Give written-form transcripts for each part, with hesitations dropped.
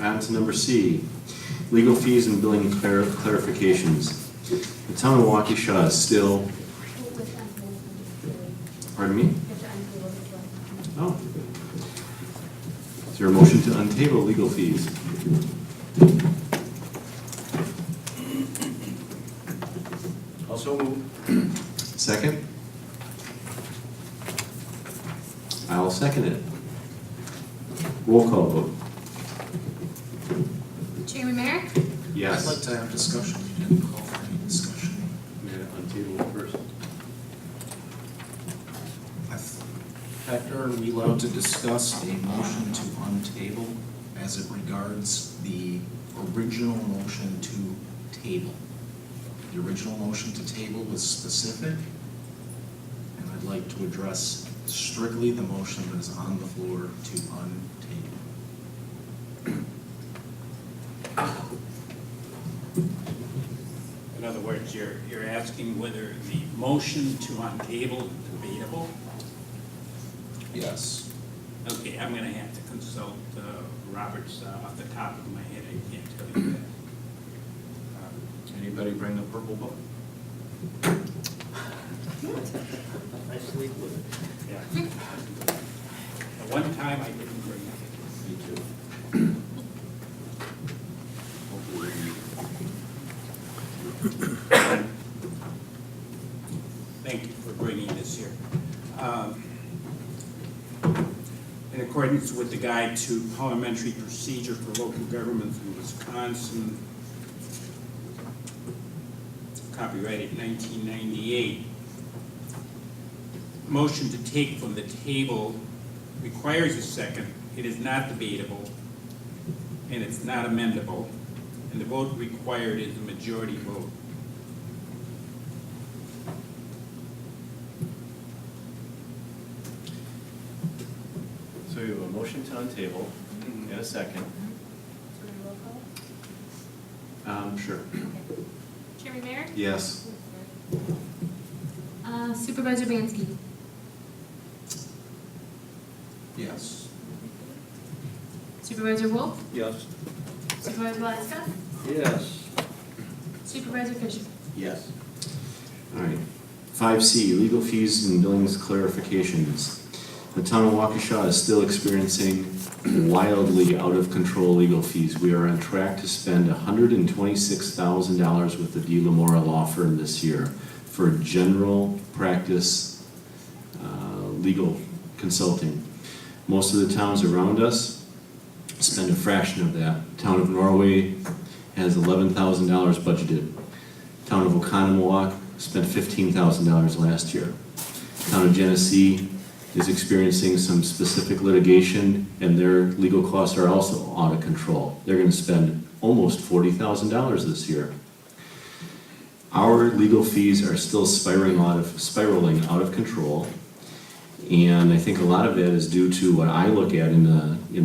On to number C, legal fees and billing clarifications. The town of Waukesha is still, pardon me? Oh. Is there a motion to untable legal fees? Also move. Second? I'll second it. Roll call vote. Chairman Merrick? Yes. I'd like to have discussion. You didn't call for any discussion. We're going to untable it first. Hector, are we allowed to discuss a motion to untable as it regards the original motion to table? The original motion to table was specific, and I'd like to address strictly the motion that is on the floor to untable. In other words, you're asking whether the motion to untable is debatable? Yes. Okay, I'm gonna have to consult Robert's off the top of my head, I can't tell you that. Anybody bring the purple book? I sleep with it. Yeah. The one time I didn't bring it. Me too. Thank you for bringing this here. In accordance with the Guide to Parliamentary Procedure for Local Governments in Wisconsin, copyrighted 1998, motion to take from the table requires a second. It is not debatable, and it's not amendable, and the vote required is a majority vote. So we have a motion to untable and a second. Sure. Chairman Merrick? Yes. Supervisor Banske? Yes. Supervisor Wolf? Yes. Supervisor Banske? Yes. Supervisor Fisher? Yes. All right. 5C, legal fees and billings clarifications. The town of Waukesha is still experiencing wildly out of control legal fees. We are on track to spend $126,000 with the Mora law firm this year for general practice legal consulting. Most of the towns around us spend a fraction of that. Town of Norway has $11,000 budgeted. Town of Oconomowoc spent $15,000 last year. Town of Genesee is experiencing some specific litigation, and their legal costs are also out of control. They're going to spend almost $40,000 this year. Our legal fees are still spiraling out of control, and I think a lot of that is due to what I look at in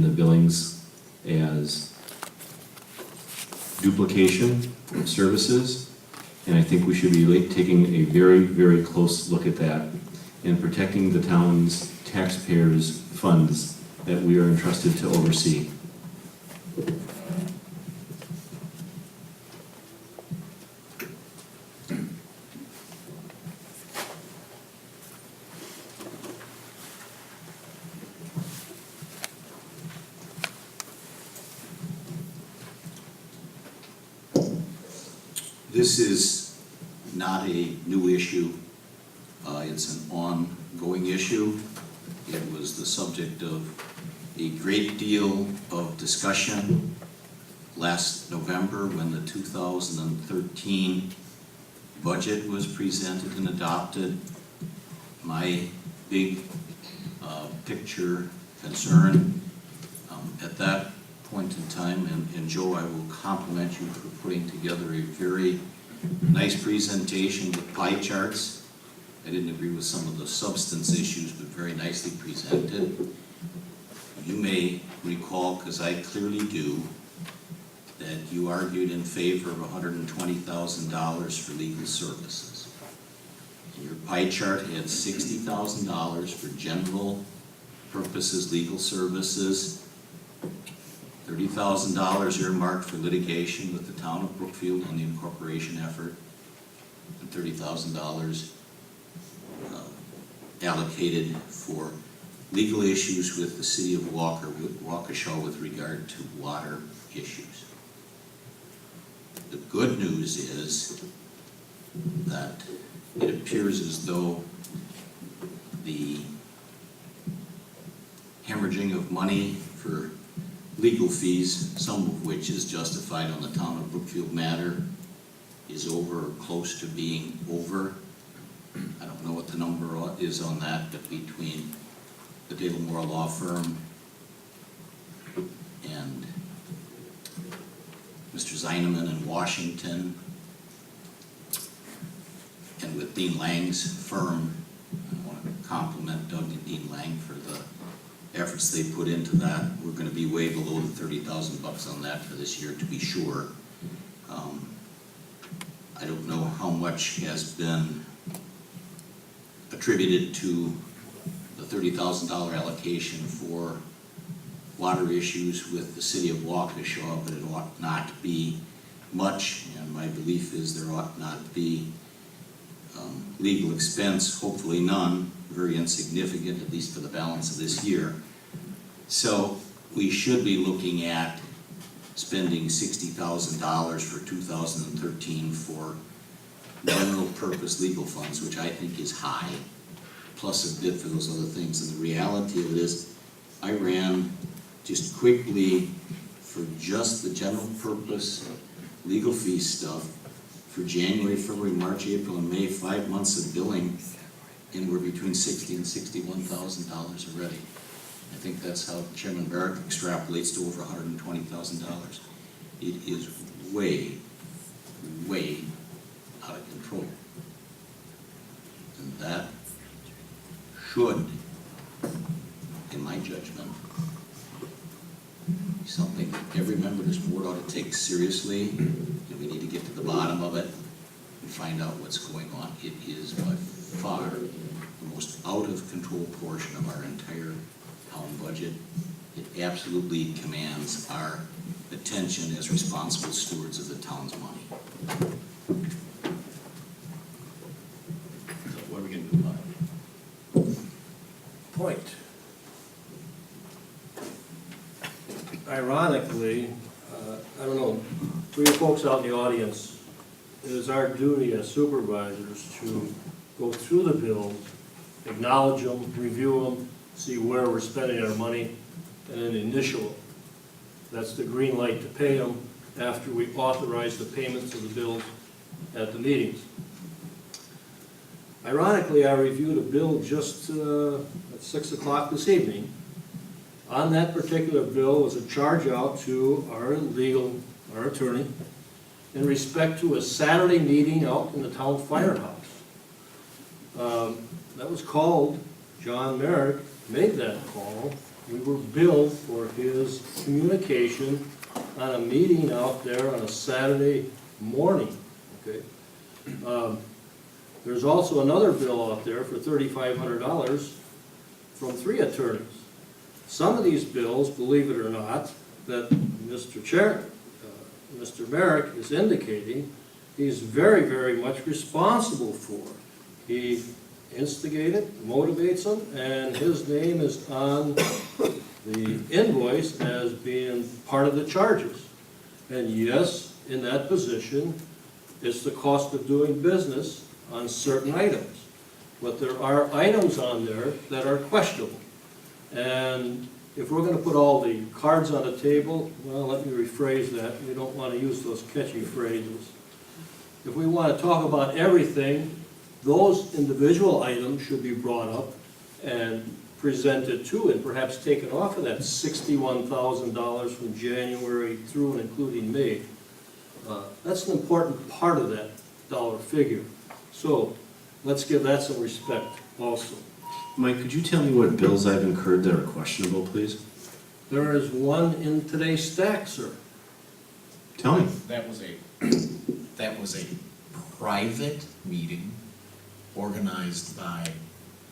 the billings as duplication of services, and I think we should be taking a very, very close look at that and protecting the town's taxpayers' funds that we are entrusted to oversee. This is not a new issue. It's an ongoing issue. It was the subject of a great deal of discussion last November when the 2013 budget was presented and adopted. My big picture concern at that point in time, and Joe, I will compliment you for putting together a very nice presentation with pie charts. I didn't agree with some of the substance issues, but very nicely presented. You may recall, because I clearly do, that you argued in favor of $120,000 for legal services. Your pie chart had $60,000 for general purposes, legal services. $30,000 earmarked for litigation with the town of Brookfield on the incorporation effort, and $30,000 allocated for legal issues with the city of Waukesha with regard to water issues. The good news is that it appears as though the hemorrhaging of money for legal fees, some of which is justified on the town of Brookfield matter, is over or close to being over. I don't know what the number is on that, but between the Dale Mora law firm and Mr. Zeineman in Washington, and with Dean Lang's firm, I want to compliment Doug and Dean Lang for the efforts they put into that. We're going to be way below the 30,000 bucks on that for this year, to be sure. I don't know how much has been attributed to the $30,000 allocation for water issues with the city of Waukesha, but it ought not be much, and my belief is there ought not be legal expense, hopefully none, very insignificant, at least for the balance of this year. So we should be looking at spending $60,000 for 2013 for general purpose legal funds, which I think is high, plus a bit for those other things. And the reality of it is, I ran just quickly for just the general purpose legal fee stuff for January, February, March, April, and May, 5 months of billing, and we're between $60,000 and $61,000 already. I think that's how Chairman Barrett extrapolates to over $120,000. It is way, way out of control. And that should, in my judgment, be something that every member of this board ought to take seriously, and we need to get to the bottom of it and find out what's going on. It is by far the most out of control portion of our entire town budget. It absolutely commands our attention as responsible stewards of the town's money. So what are we going to do about it? Point. Ironically, I don't know, for you folks out in the audience, it is our duty as supervisors to go through the bills, acknowledge them, review them, see where we're spending our money, and then initial them. That's the green light to pay them after we authorize the payments of the bills at the meetings. Ironically, I reviewed a bill just at 6 o'clock this evening. On that particular bill was a charge out to our attorney, in respect to a Saturday meeting out in the town firehouse. That was called, John Merrick made that call. We were billed for his communication on a meeting out there on a Saturday morning, okay? There's also another bill out there for $3,500 from 3 attorneys. Some of these bills, believe it or not, that Mr. Chair, Mr. Merrick is indicating, he's very, very much responsible for. He instigated, motivates them, and his name is on the invoice as being part of the charges. And yes, in that position, it's the cost of doing business on certain items. But there are items on there that are questionable. And if we're going to put all the cards on the table, well, let me rephrase that. We don't want to use those catchy phrases. If we want to talk about everything, those individual items should be brought up and presented to and perhaps taken off of that $61,000 from January through and including May. That's an important part of that dollar figure. So let's give that some respect also. Mike, could you tell me what bills I've incurred that are questionable, please? There is one in today's stack, sir. Tell me. That was a private meeting organized by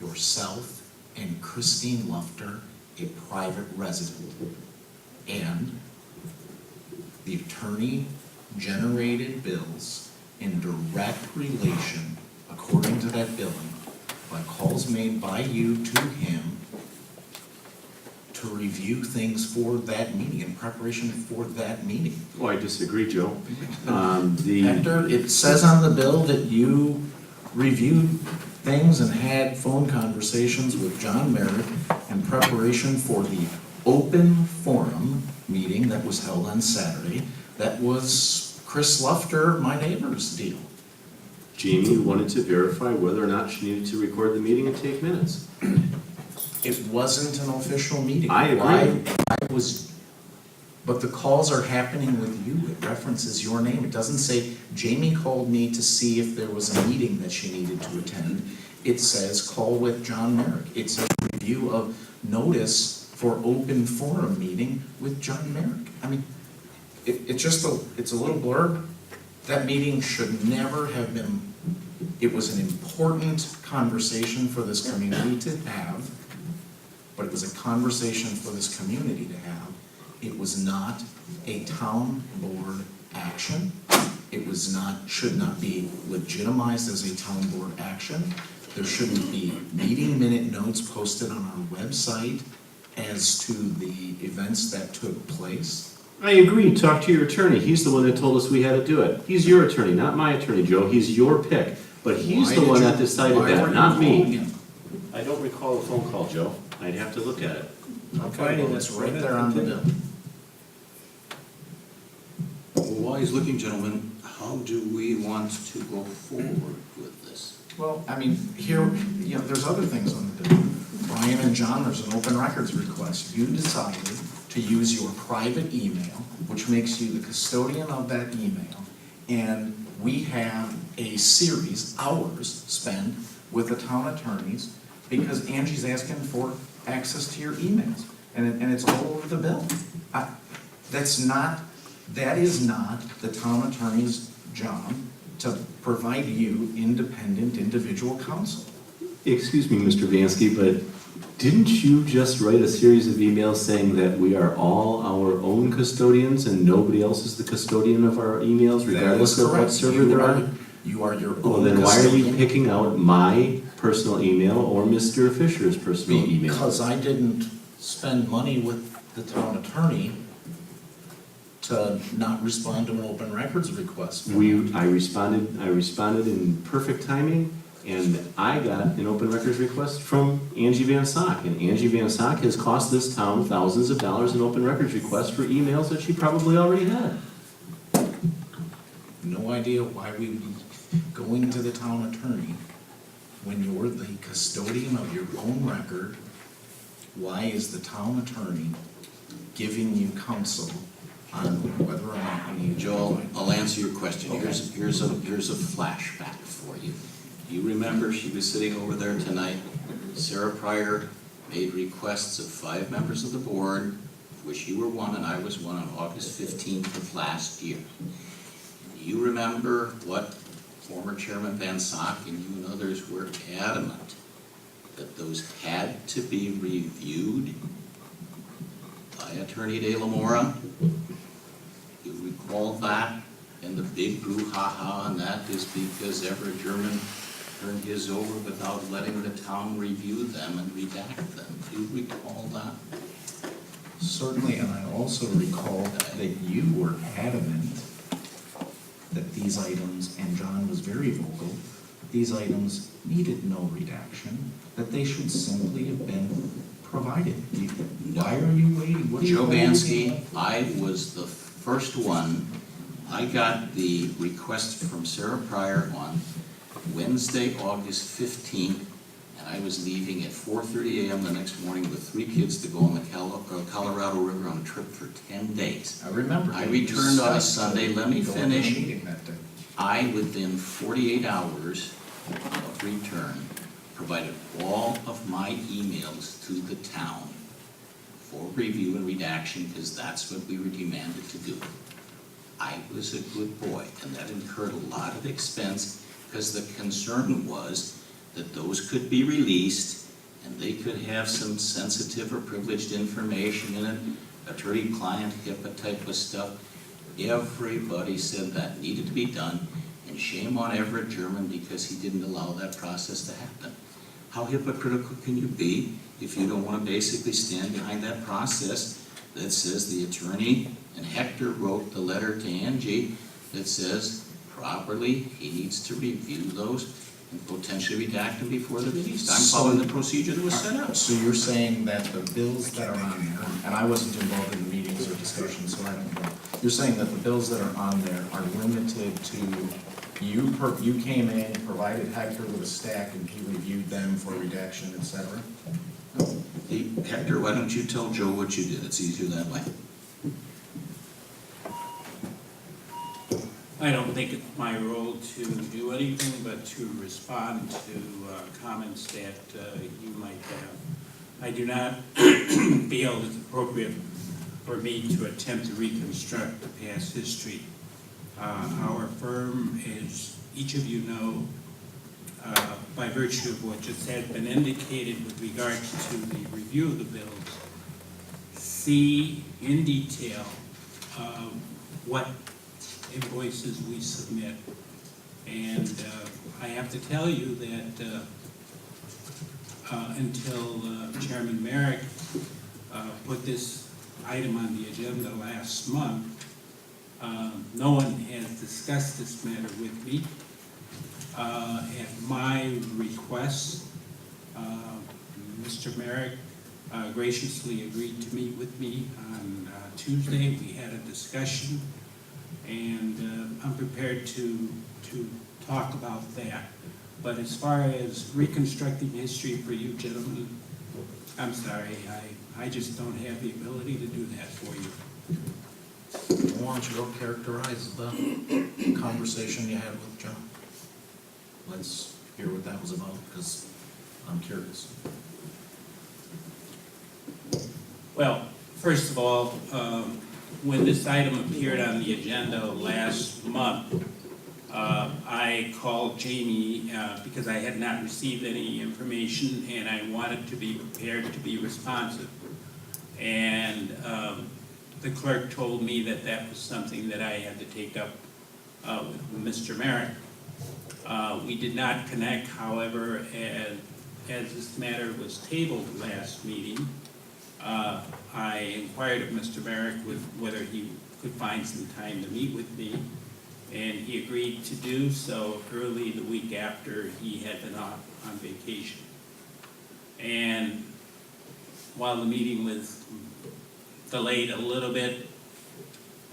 yourself and Christine Lufter, a private resident. And attorney-generated bills in direct relation, according to that billing, by calls made by you to him to review things for that meeting, in preparation for that meeting. Oh, I disagree, Joe. Hector, it says on the bill that you reviewed things and had phone conversations with John Merrick in preparation for the open forum meeting that was held on Saturday. That was Chris Lufter, my neighbor's deal. Jamie wanted to verify whether or not she needed to record the meeting and take minutes. It wasn't an official meeting. I agree. But the calls are happening with you. It references your name. It doesn't say, Jamie called me to see if there was a meeting that she needed to attend. It says, call with John Merrick. It says, review of notice for open forum meeting with John Merrick. I mean, it's a little blurb. That meeting should never have been, it was an important conversation for this community to have, but it was a conversation for this community to have. It was not a town board action. It was not, should not be legitimized as a town board action. There shouldn't be meeting minute notes posted on our website as to the events that took place. I agree, talk to your attorney. He's the one that told us we had to do it. He's your attorney, not my attorney, Joe. He's your pick. But he's the one that decided that, not me. I don't recall the phone call, Joe. I'd have to look at it. I'm finding this right there on the bill. While he's looking, gentlemen, how do we want to go forward with this? Well, I mean, here, there's other things on the bill. Brian and John, there's an open records request. You decided to use your private email, which makes you the custodian of that email, and we have a series, hours spent with the town attorneys because Angie's asking for access to your emails, and it's all over the bill. That is not the town attorney's job to provide you independent individual counsel. Excuse me, Mr. Banske, but didn't you just write a series of emails saying that we are all our own custodians and nobody else is the custodian of our emails regardless of what server they're on? You are your own Well, then why are you custodian. picking out my personal email or Mr. Fisher's personal email? Because I didn't spend money with the town attorney to not respond to an open records request. I responded in perfect timing, and I got an open records request from Angie Van Sock, and Angie Van Sock has cost this town thousands of dollars in open records requests for emails that she probably already had. No idea why we would be going to the town attorney when you're the custodian of your own record. Why is the town attorney giving you counsel on whether or not we need? Joel, I'll answer your question. Here's a flashback for you. You remember she was sitting over there tonight. Sarah Pryor made requests of 5 members of the board, of which you were one and I was one, on August 15th of last year. You remember what former Chairman Van Sock and you and others were adamant that those had to be reviewed by Attorney De La Mora. You recall that? And the big brouhaha on that is because Everett German turned his over without letting the town review them and redact them. Do you recall that? Certainly, and I also recall that you were adamant that these items, and John was very vocal, that these items needed no redaction, that they should simply have been provided. Why are you waiting? What are you Joe waiting Banske, for? I was the first one. I got the request from Sarah Pryor on Wednesday, August 15th, and I was leaving at 4:30 a.m. the next morning with 3 kids to go on the Colorado River on a trip for 10 days. I remember. I returned on a discussed Sunday. Let me going to a finish. meeting that day. I, within 48 hours of return, provided all of my emails to the town for review and redaction, because that's what we were demanded to do. I was a good boy, and that incurred a lot of expense, because the concern was that those could be released, and they could have some sensitive or privileged information in it, attorney-client HIPAA type of stuff. Everybody said that needed to be done, and shame on Everett German because he didn't allow that process to happen. How hypocritical can you be if you don't want to basically stand behind that process that says the attorney, and Hector wrote the letter to Angie that says properly he needs to review those and potentially redact them before they're released. I'm following the procedure that was set up. So you're saying that the bills that are on there, and I wasn't involved in the meetings or discussions, so I don't know. You're saying that the bills that are on there are limited to, you came in, provided Hector with a stack, and he reviewed them for redaction, et cetera? Hey, Hector, why don't you tell Joe what you did? It's easier that way. I don't think it's my role to do anything but to respond to comments that you might have. I do not feel it's appropriate for me to attempt to reconstruct the past history. Our firm, as each of you know, by virtue of what just had been indicated with regards to the review of the bills, see in detail what invoices we submit. And I have to tell you that until Chairman Merrick put this item on the agenda last month, no one has discussed this matter with me. At my request, Mr. Merrick graciously agreed to meet with me on Tuesday. We had a discussion, and I'm prepared to talk about that. But as far as reconstructing history for you gentlemen, I'm sorry, I just don't have the ability to do that for you. Why don't you go characterize the conversation you had with Joe? Let's hear what that was about, because I'm curious. Well, first of all, when this item appeared on the agenda last month, I called Jamie because I had not received any information and I wanted to be prepared to be responsive. And the clerk told me that that was something that I had to take up with Mr. Merrick. We did not connect, however, as this matter was tabled last meeting, I inquired of Mr. Merrick whether he could find some time to meet with me, and he agreed to do so early the week after he had been off on vacation. And while the meeting was delayed a little bit,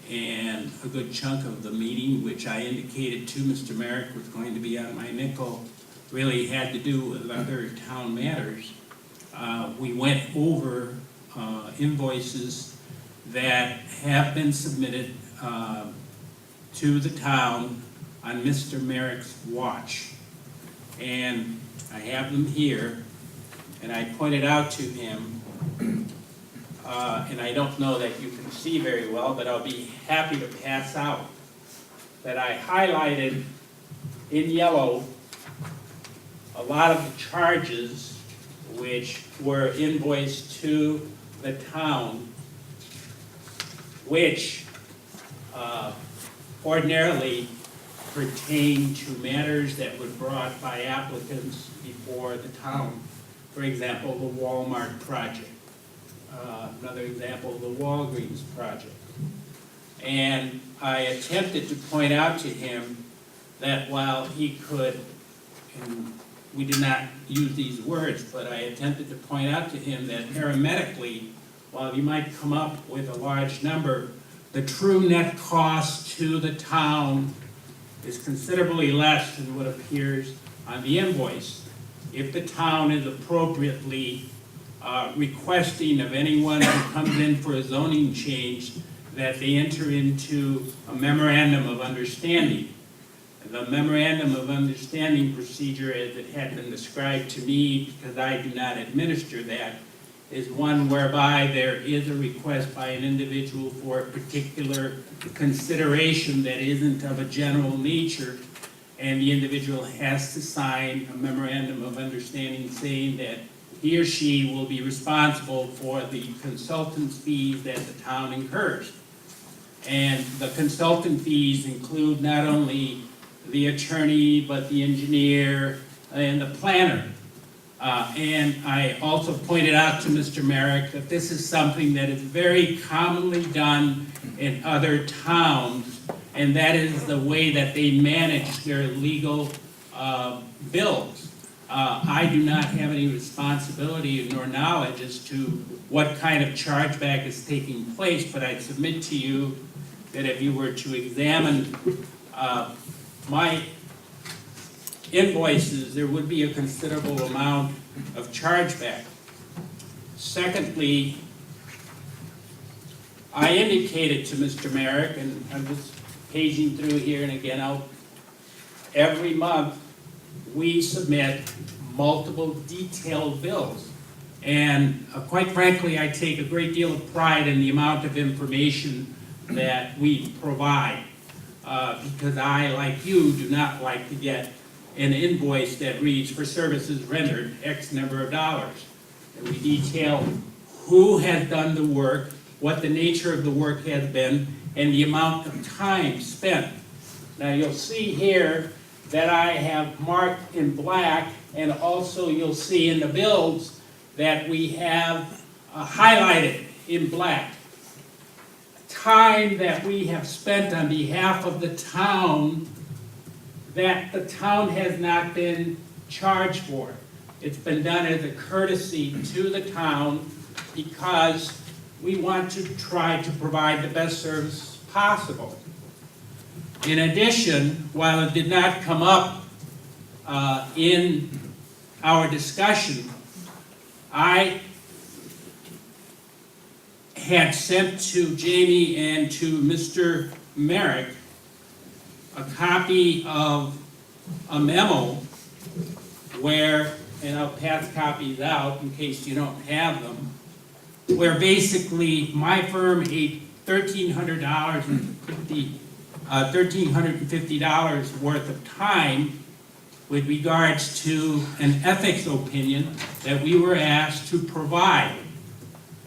and a good chunk of the meeting, which I indicated to Mr. Merrick was going to be on my nickel, really had to do with other town matters. We went over invoices that have been submitted to the town on Mr. Merrick's watch. And I have them here, and I pointed out to him, and I don't know that you can see very well, but I'll be happy to pass out, that I highlighted in yellow a lot of the charges which were invoiced to the town, which ordinarily pertain to matters that were brought by applicants before the town. For example, the Walmart project. Another example, the Walgreens project. And I attempted to point out to him that while he could, and we did not use these words, but I attempted to point out to him that arithmetically, while he might come up with a large number, the true net cost to the town is considerably less than what appears on the invoice. If the town is appropriately requesting of anyone who comes in for a zoning change that they enter into a memorandum of understanding. The memorandum of understanding procedure, as it had been described to me, because I do not administer that, is one whereby there is a request by an individual for a particular consideration that isn't of a general nature, and the individual has to sign a memorandum of understanding saying that he or she will be responsible for the consultant's fees that the town incurs. And the consultant fees include not only the attorney, but the engineer and the planner. And I also pointed out to Mr. Merrick that this is something that is very commonly done in other towns, and that is the way that they manage their legal bills. I do not have any responsibility nor knowledge as to what kind of chargeback is taking place, but I submit to you that if you were to examine my invoices, there would be a considerable amount of chargeback. Secondly, I indicated to Mr. Merrick, and I'm just paging through here, and again, every month we submit multiple detailed bills. And quite frankly, I take a great deal of pride in the amount of information that we provide. Because I, like you, do not like to get an invoice that reads for services rendered X number of dollars. And we detail who has done the work, what the nature of the work has been, and the amount of time spent. Now you'll see here that I have marked in black, and also you'll see in the bills that we have highlighted in black. Time that we have spent on behalf of the town that the town has not been charged for. It's been done as a courtesy to the town because we want to try to provide the best service possible. In addition, while it did not come up in our discussion, I had sent to Jamie and to Mr. Merrick a copy of a memo where, and I'll pass copies out in case you don't have them, where basically my firm ate $1,350 worth of time with regards to an ethics opinion that we were asked to provide.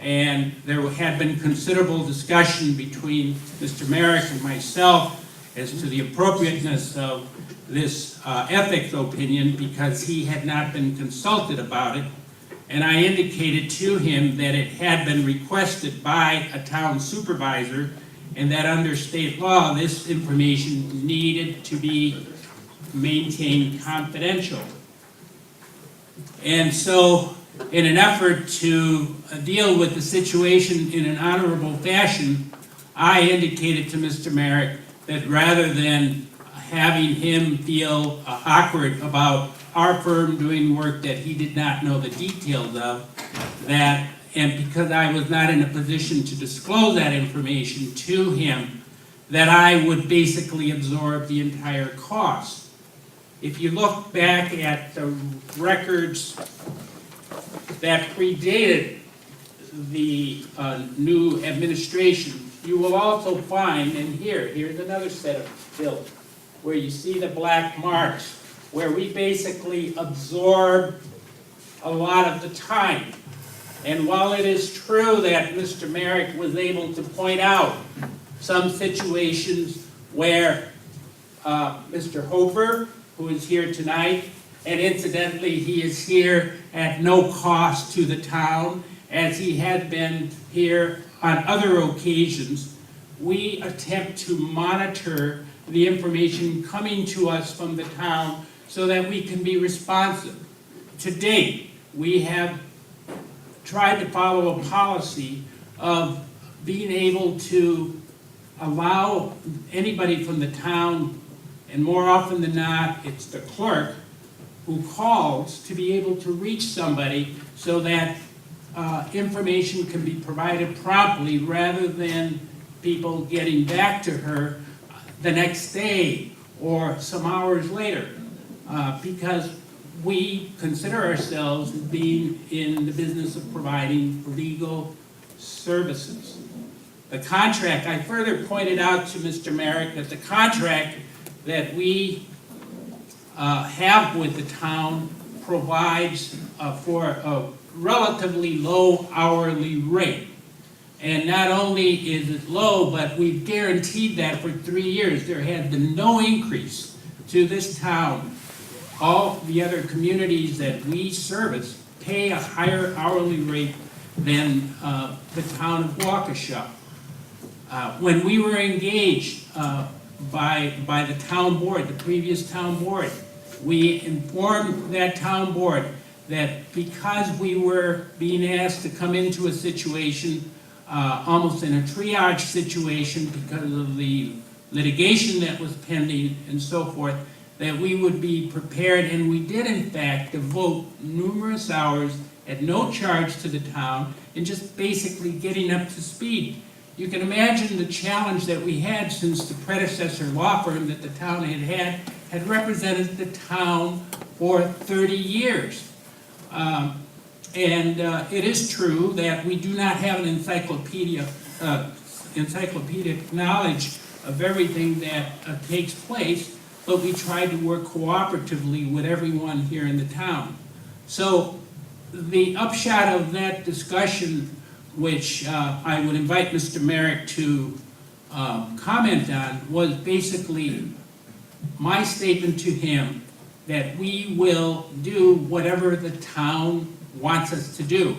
And there had been considerable discussion between Mr. Merrick and myself as to the appropriateness of this ethics opinion because he had not been consulted about it. And I indicated to him that it had been requested by a town supervisor and that under state law, this information needed to be maintained confidential. And so, in an effort to deal with the situation in an honorable fashion, I indicated to Mr. Merrick that rather than having him feel awkward about our firm doing work that he did not know the details of, that, and because I was not in a position to disclose that information to him, that I would basically absorb the entire cost. If you look back at the records that predated the new administration, you will also find, and here's another set of bills, where you see the black marks, where we basically absorb a lot of the time. And while it is true that Mr. Merrick was able to point out some situations where Mr. Hofer, who is here tonight, and incidentally, he is here at no cost to the town, as he had been here on other occasions, we attempt to monitor the information coming to us from the town so that we can be responsive. To date, we have tried to follow a policy of being able to allow anybody from the town, and more often than not, it's the clerk who calls, to be able to reach somebody so that information can be provided promptly rather than people getting back to her the next day or some hours later. Because we consider ourselves as being in the business of providing legal services. The contract, I further pointed out to Mr. Merrick that the contract that we have with the town provides for a relatively low hourly rate. And not only is it low, but we've guaranteed that for 3 years. There has been no increase to this town. All the other communities that we service pay a higher hourly rate than the town of Waukesha. When we were engaged by the town board, the previous town board, we informed that town board that because we were being asked to come into a situation, almost in a triage situation because of the litigation that was pending and so forth, that we would be prepared, and we did in fact devote numerous hours at no charge to the town in just basically getting up to speed. You can imagine the challenge that we had, since the predecessor law firm that the town had represented the town for 30 years. It is true that we do not have an encyclopedic knowledge of everything that takes place, but we try to work cooperatively with everyone here in the town. So the upshot of that discussion, which I would invite Mr. Merrick to comment on, was basically my statement to him that we will do whatever the town wants us to do.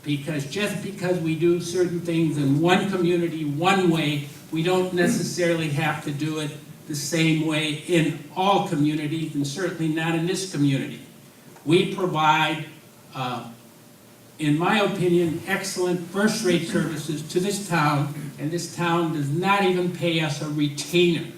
Because just because we do certain things in one community one way, we don't necessarily have to do it the same way in all communities, and certainly not in this community. We provide, in my opinion, excellent first-rate services to this town, and this town does not even pay us a retainer.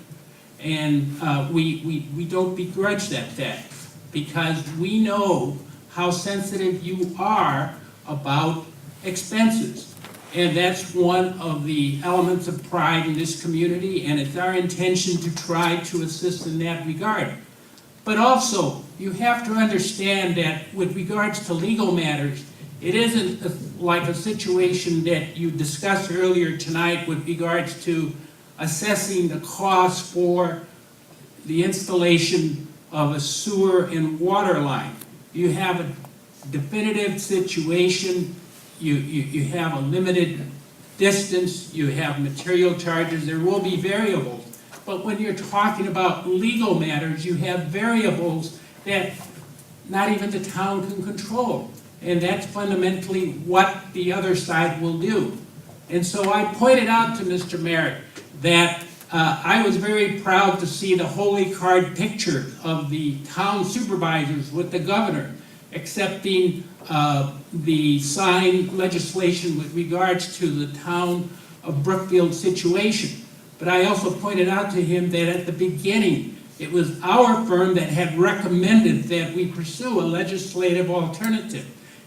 And we don't begrudge that fact, because we know how sensitive you are about expenses. And that's one of the elements of pride in this community, and it's our intention to try to assist in that regard. But also, you have to understand that with regards to legal matters, it isn't like a situation that you discussed earlier tonight with regards to assessing the cost for the installation of a sewer and water line. You have a definitive situation, you have a limited distance, you have material charges, there will be variables. But when you're talking about legal matters, you have variables that not even the town can control. And that's fundamentally what the other side will do. And so I pointed out to Mr. Merrick that I was very proud to see the holy card picture of the town supervisors with the governor accepting the signed legislation with regards to the town of Brookfield situation. But I also pointed out to him that at the beginning, it was our firm that had recommended that we pursue a legislative alternative.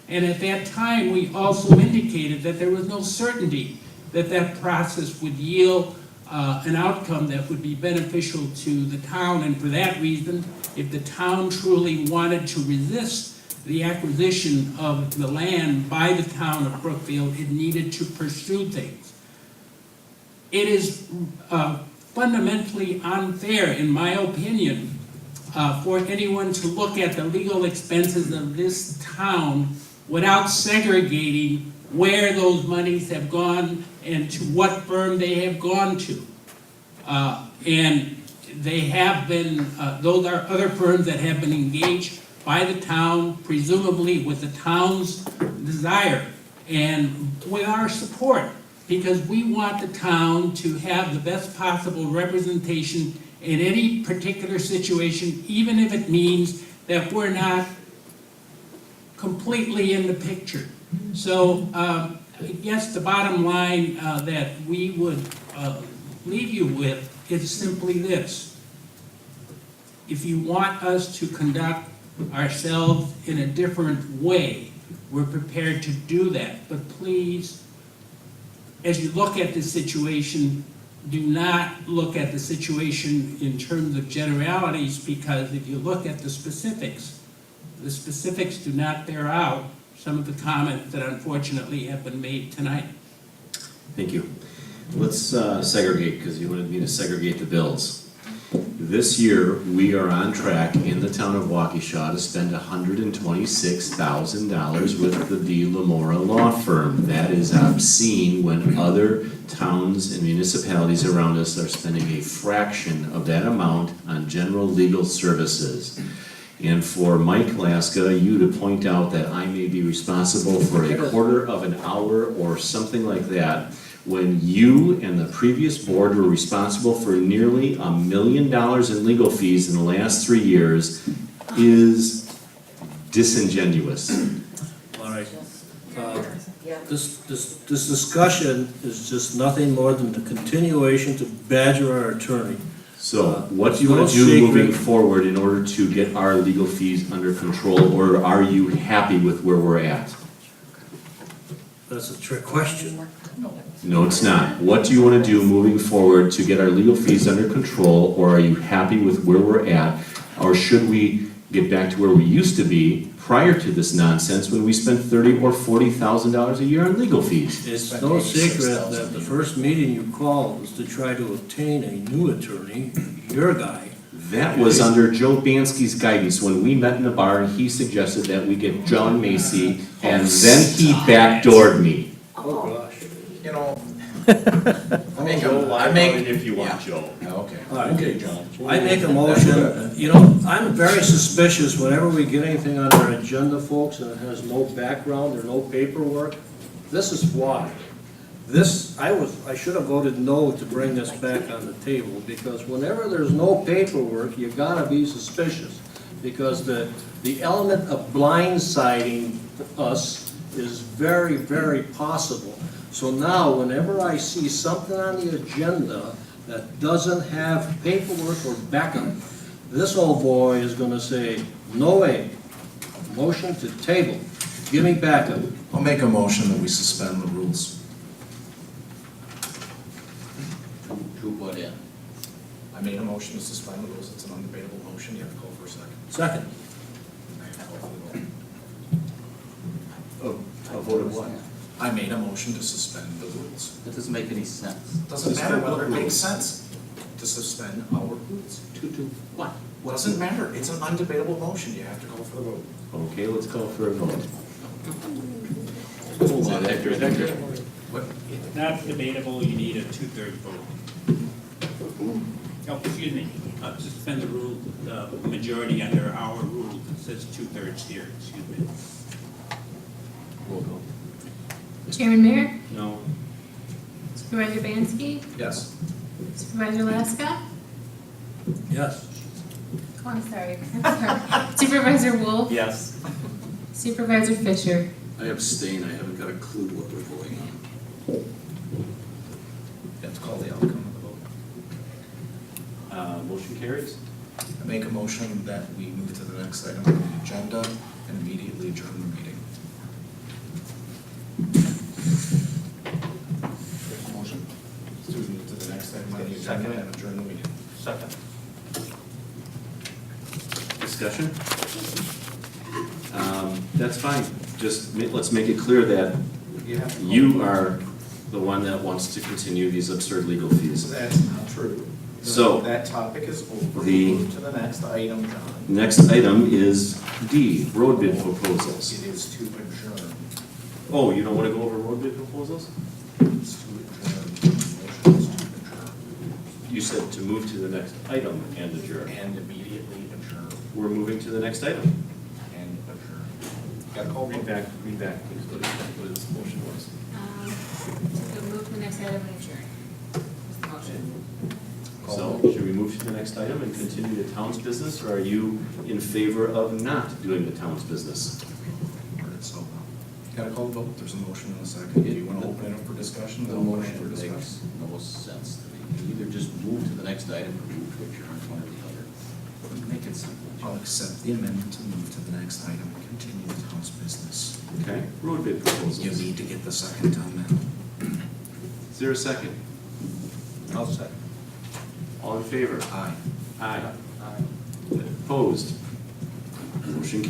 And at that time, we also indicated that there was no certainty that that process would yield an outcome that would be beneficial to the town. And for that reason, if the town truly wanted to resist the acquisition of the land by the town of Brookfield, it needed to pursue things. It is fundamentally unfair, in my opinion, for anyone to look at the legal expenses of this town without segregating where those monies have gone and to what firm they have gone to. And they have been, those are other firms that have been engaged by the town, presumably with the town's desire and with our support, because we want the town to have the best possible representation in any particular situation, even if it means that we're not completely in the picture. So I guess the bottom line that we would leave you with is simply this. If you want us to conduct ourselves in a different way, we're prepared to do that. But please, as you look at this situation, do not look at the situation in terms of generalities, because if you look at the specifics do not bear out some of the comments that unfortunately have been made tonight. Thank you. Let's segregate, because you wanted me to segregate the bills. This year, we are on track in the town of Waukesha to spend $126,000 with the Mora law firm. That is obscene when other towns and municipalities around us are spending a fraction of that amount on general legal services. And for Mike Laska, you to point out that I may be responsible for a quarter of an hour or something like that, when you and the previous board were responsible for nearly $1 million in legal fees in the last 3 years, is disingenuous. All right. This discussion is just nothing more than the continuation to badger our attorney. So what do you want to do moving forward in order to get our legal fees under control, or are you happy with where we're at? That's a trick question. No, it's not. What do you want to do moving forward to get our legal fees under control, or are you happy with where we're at? Or should we get back to where we used to be prior to this nonsense when we spent $30,000 or $40,000 a year on legal fees? It's no secret that the first meeting you called was to try to obtain a new attorney, your guy. That was under Joe Banske's guidance when we met in the bar and he suggested that we get John Macy, and then he backdoored me. Oh, gosh. You know, If you want, Joe. okay. All right. Okay, John. I make a motion, you know, I'm very suspicious whenever we get anything on our agenda, folks, and it has no background or no paperwork. This is why. I should have voted no to bring this back on the table, because whenever there's no paperwork, you gotta be suspicious. Because the element of blindsiding us is very, very possible. So now, whenever I see something on the agenda that doesn't have paperwork or backup, this old boy is gonna say, no way, motion to table, give me backup. I'll make a motion that we suspend the rules. To what end? I made a motion to suspend the rules. It's an undebatable motion. You have to call for a second. Second. A vote of what? I made a motion to suspend the rules. That doesn't make any sense. Doesn't matter whether it makes sense to suspend our rules. To what? Doesn't matter. It's an undebatable motion. You have to call for the vote. Okay, let's call for a vote. Hold on, Hector. What? If not debatable, you need a 2/3 vote. Oh, excuse me, suspend the rule, the majority under our rule, it says 2/3 here, excuse me. Roll call. Chairman Mayor, No. Supervisor Banske, Yes. Supervisor Laska, Yes. oh, I'm sorry, Supervisor Wolf, Yes. Supervisor Fisher. I abstain, I haven't got a clue what we're voting on. You have to call the outcome of the vote. Motion carries. I make a motion that we move to the next item on the agenda and immediately adjourn the meeting. Motion to move to the next item on the agenda and adjourn the meeting. Second. Discussion? That's fine. Just let's make it clear that you are the one that wants to continue these absurd legal fees. That's not true. So, That topic is over. the- Move to the next item, John. Next item is D, road bid proposals. It is to adjourn. Oh, you don't want to go over road bid proposals? It's to adjourn. Motion is to adjourn. You said to move to the next item and adjourn. And immediately adjourn. We're moving to the next item. And adjourn. Gotta call Read for back, please, what this motion was. To move to the next item and adjourn. That's the motion. So, should we move to the next item and continue the town's business, or are you in favor of not doing the town's business? So, gotta call the vote. There's a motion and a second. Do you want to open it up for discussion? The No motion for motion discussion. makes no sense to me. You either just move to the next item or move to adjourn, one or the other. Make it simple. I'll accept the amendment to move to the next item and continue the town's business. Okay, road bid proposals. You need to get the second on that. Is there a second? I'll second. All in favor? Aye. Aye. Opposed? Motion carries.